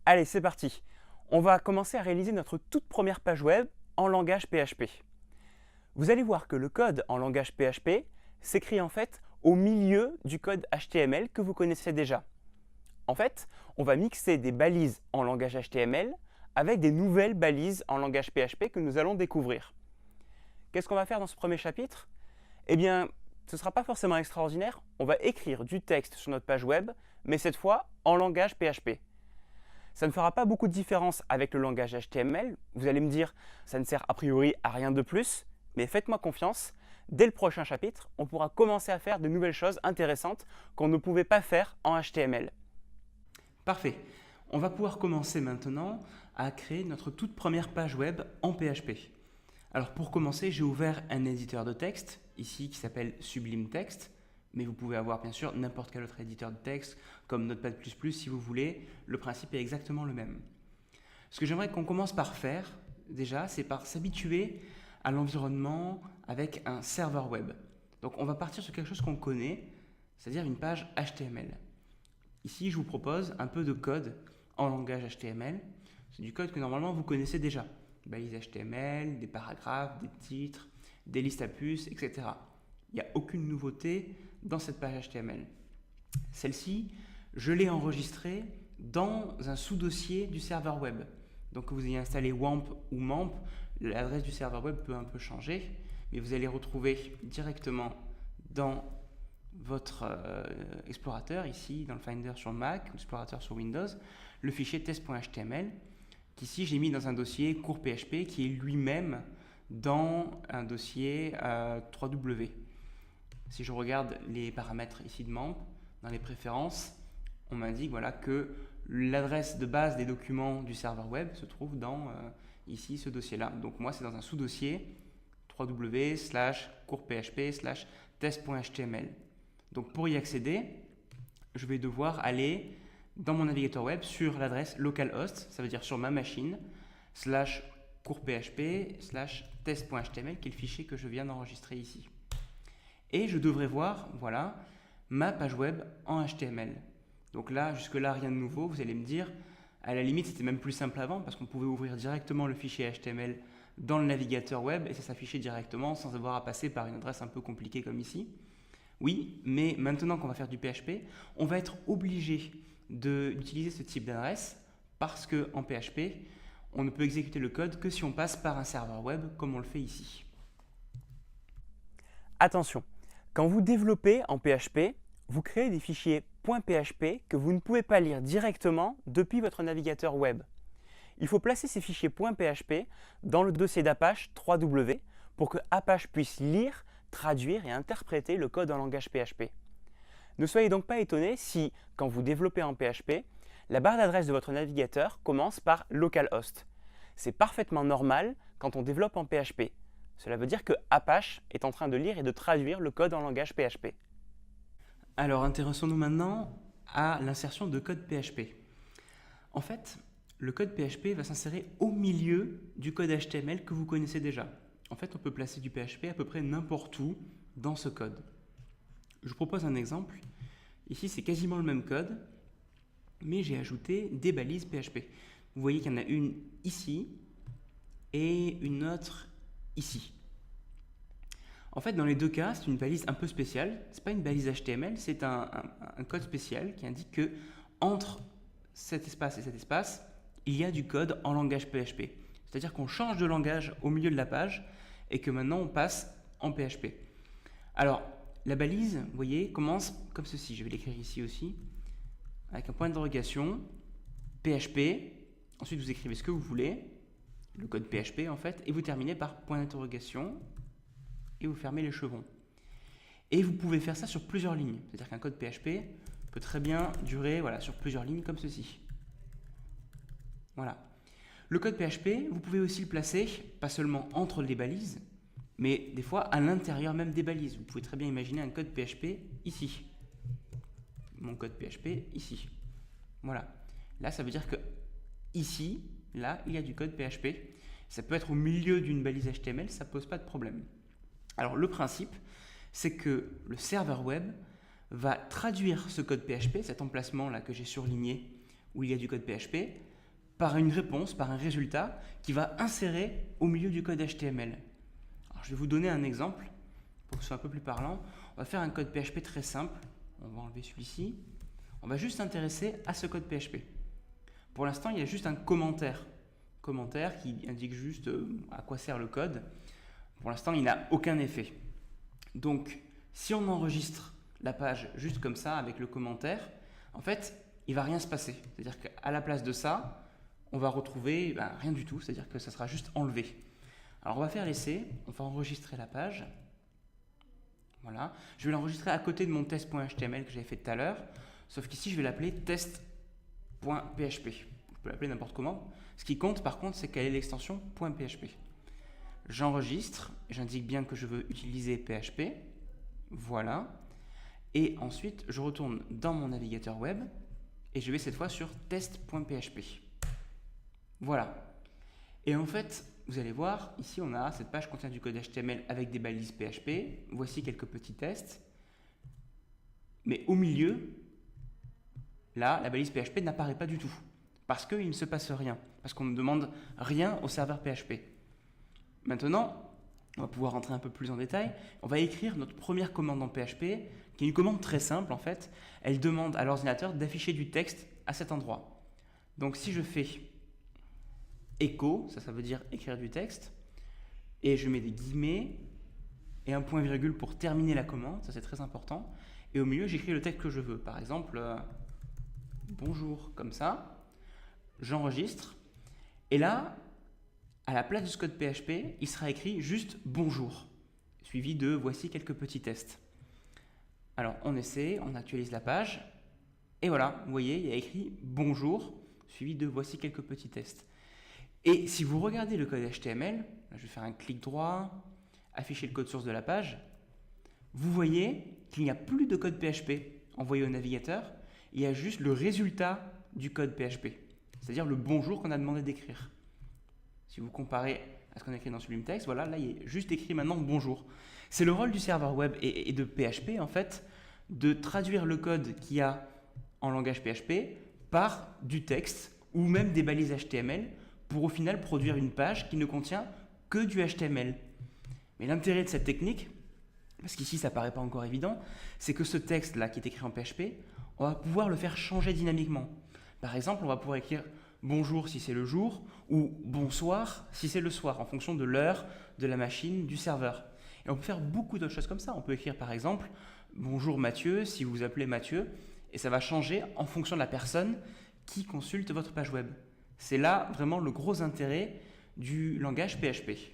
Allez, c'est parti. On va commencer à réaliser notre toute première page web en langage PHP. Vous allez voir que le code en langage PHP s'écrit en fait au milieu du code HTML que vous connaissez déjà. En fait, on va mixer des balises en langage HTML avec des nouvelles balises en langage PHP que nous allons découvrir. Qu'est-ce qu'on va faire dans ce premier chapitre? Eh bien, ce ne sera pas forcément extraordinaire. On va écrire du texte sur notre page web, mais cette fois en langage PHP. Ça ne fera pas beaucoup de différence avec le langage HTML. Vous allez me dire, ça ne sert a priori à rien de plus, mais faites-moi confiance. Dès le prochain chapitre, on pourra commencer à faire de nouvelles choses intéressantes qu'on ne pouvait pas faire en HTML. Parfait. On va pouvoir commencer maintenant à créer notre toute première page web en PHP. Alors pour commencer, j'ai ouvert un éditeur de texte, ici qui s'appelle Sublime Text, mais vous pouvez avoir bien sûr n'importe quel autre éditeur de texte, comme Notepad++ si vous voulez, le principe est exactement le même. Ce que j'aimerais qu'on commence par faire, déjà, c'est par s'habituer à l'environnement avec un serveur web. Donc on va partir sur quelque chose qu'on connaît, c'est-à-dire une page HTML. Ici, je vous propose un peu de code en langage HTML. C'est du code que normalement vous connaissez déjà. Des balises HTML, des paragraphes, des titres, des listes à puces, etc. Il n'y a aucune nouveauté dans cette page HTML. Celle-ci, je l'ai enregistrée dans un sous-dossier du serveur web. Donc que vous ayez installé WAMP ou MAMP, l'adresse du serveur web peut un peu changer, mais vous allez retrouver directement dans votre explorateur, ici dans le Finder sur Mac, l'explorateur sur Windows, le fichier test.html, qu'ici j'ai mis dans un dossier cours PHP qui est lui-même dans un dossier 3W. Si je regarde les paramètres ici de MAMP, dans les préférences, on m'indique voilà, que l'adresse de base des documents du serveur web se trouve dans ici ce dossier-là. Donc moi, c'est dans un sous-dossier www/cours.php/test.html. Donc pour y accéder, je vais devoir aller dans mon navigateur web sur l'adresse localhost, ça veut dire sur ma machine, /cours.php/test.html, qui est le fichier que je viens d'enregistrer ici. Et je devrais voir, voilà, ma page web en HTML. Donc là, jusque-là, rien de nouveau. Vous allez me dire, à la limite, c'était même plus simple avant parce qu'on pouvait ouvrir directement le fichier HTML dans le navigateur web et ça s'affichait directement sans avoir à passer par une adresse un peu compliquée comme ici. Oui, mais maintenant qu'on va faire du PHP, on va être obligé d'utiliser ce type d'adresse parce qu'en PHP, on ne peut exécuter le code que si on passe par un serveur web comme on le fait ici. Attention, quand vous développez en PHP, vous créez des fichiers .php que vous ne pouvez pas lire directement depuis votre navigateur web. Il faut placer ces fichiers .php dans le dossier d'Apache 3W pour que Apache puisse lire, traduire et interpréter le code en langage PHP. Ne soyez donc pas étonnés si, quand vous développez en PHP, la barre d'adresse de votre navigateur commence par localhost. C'est parfaitement normal quand on développe en PHP. Cela veut dire que Apache est en train de lire et de traduire le code en langage PHP. Alors intéressons-nous maintenant à l'insertion de code PHP. En fait, le code PHP va s'insérer au milieu du code HTML que vous connaissez déjà. En fait, on peut placer du PHP à peu près n'importe où dans ce code. Je vous propose un exemple. Ici, c'est quasiment le même code, mais j'ai ajouté des balises PHP. Vous voyez qu'il y en a une ici et une autre ici. En fait, dans les deux cas, c'est une balise un peu spéciale. Ce n'est pas une balise HTML, c'est un code spécial qui indique que entre cet espace et cet espace, il y a du code en langage PHP. C'est-à-dire qu'on change de langage au milieu de la page et que maintenant on passe en PHP. Alors, la balise, vous voyez, commence comme ceci. Je vais l'écrire ici aussi, avec un point d'interrogation, PHP. Ensuite, vous écrivez ce que vous voulez, le code PHP en fait, et vous terminez par point d'interrogation. Et vous fermez les chevrons. Et vous pouvez faire ça sur plusieurs lignes. C'est-à-dire qu'un code PHP peut très bien durer sur plusieurs lignes comme ceci. Voilà. Le code PHP, vous pouvez aussi le placer, pas seulement entre les balises, mais des fois à l'intérieur même des balises. Vous pouvez très bien imaginer un code PHP ici. Mon code PHP ici. Voilà. Là, ça veut dire que ici, là, il y a du code PHP. Ça peut être au milieu d'une balise HTML, ça ne pose pas de problème. Alors le principe, c'est que le serveur web va traduire ce code PHP, cet emplacement là que j'ai surligné où il y a du code PHP, par une réponse, par un résultat qui va insérer au milieu du code HTML. Alors, je vais vous donner un exemple pour que ce soit un peu plus parlant. On va faire un code PHP très simple. On va enlever celui-ci. On va juste s'intéresser à ce code PHP. Pour l'instant, il y a juste un commentaire. Commentaire qui indique juste à quoi sert le code. Pour l'instant, il n'a aucun effet. Donc, si on enregistre la page juste comme ça avec le commentaire, en fait, il ne va rien se passer. C'est-à-dire qu'à la place de ça, on va retrouver rien du tout. C'est-à-dire que ça sera juste enlevé. Alors, on va faire l'essai. On va enregistrer la page. Voilà. Je vais l'enregistrer à côté de mon test.html que j'avais fait tout à l'heure. Sauf qu'ici, je vais l'appeler test.php. Je peux l'appeler n'importe comment. Ce qui compte, par contre, c'est quelle est l'extension .php. J'enregistre. J'indique bien que je veux utiliser PHP. Voilà. Et ensuite, je retourne dans mon navigateur web et je vais cette fois sur test.php. Voilà. Et en fait, vous allez voir, ici, on a cette page contient du code HTML avec des balises PHP. Voici quelques petits tests. Mais au milieu, là, la balise PHP n'apparaît pas du tout parce qu'il ne se passe rien, parce qu'on ne demande rien au serveur PHP. Maintenant, on va pouvoir rentrer un peu plus en détail. On va écrire notre première commande en PHP, qui est une commande très simple en fait. Elle demande à l'ordinateur d'afficher du texte à cet endroit. Donc si je fais echo, ça veut dire écrire du texte, et je mets des guillemets et un point virgule pour terminer la commande, ça c'est très important. Et au milieu, j'écris le texte que je veux. Par exemple, bonjour, comme ça. J'enregistre. Et là, à la place de ce code PHP, il sera écrit juste bonjour, suivi de voici quelques petits tests. Alors, on essaie, on actualise la page. Et voilà, vous voyez, il y a écrit bonjour, suivi de voici quelques petits tests. Et si vous regardez le code HTML, là, je vais faire un clic droit, afficher le code source de la page, vous voyez qu'il n'y a plus de code PHP envoyé au navigateur, il y a juste le résultat du code PHP, c'est-à-dire le bonjour qu'on a demandé d'écrire. Si vous comparez à ce qu'on a écrit dans Sublime Text, voilà, là il est juste écrit maintenant bonjour. C'est le rôle du serveur web et de PHP en fait, de traduire le code qu'il y a en langage PHP par du texte ou même des balises HTML pour au final produire une page qui ne contient que du HTML. Mais l'intérêt de cette technique, parce qu'ici ça ne paraît pas encore évident, c'est que ce texte-là qui est écrit en PHP, on va pouvoir le faire changer dynamiquement. Par exemple, on va pouvoir écrire bonjour si c'est le jour ou bonsoir si c'est le soir, en fonction de l'heure, de la machine, du serveur. Et on peut faire beaucoup d'autres choses comme ça. On peut écrire par exemple bonjour Mathieu si vous vous appelez Mathieu, et ça va changer en fonction de la personne qui consulte votre page web. C'est là vraiment le gros intérêt du langage PHP.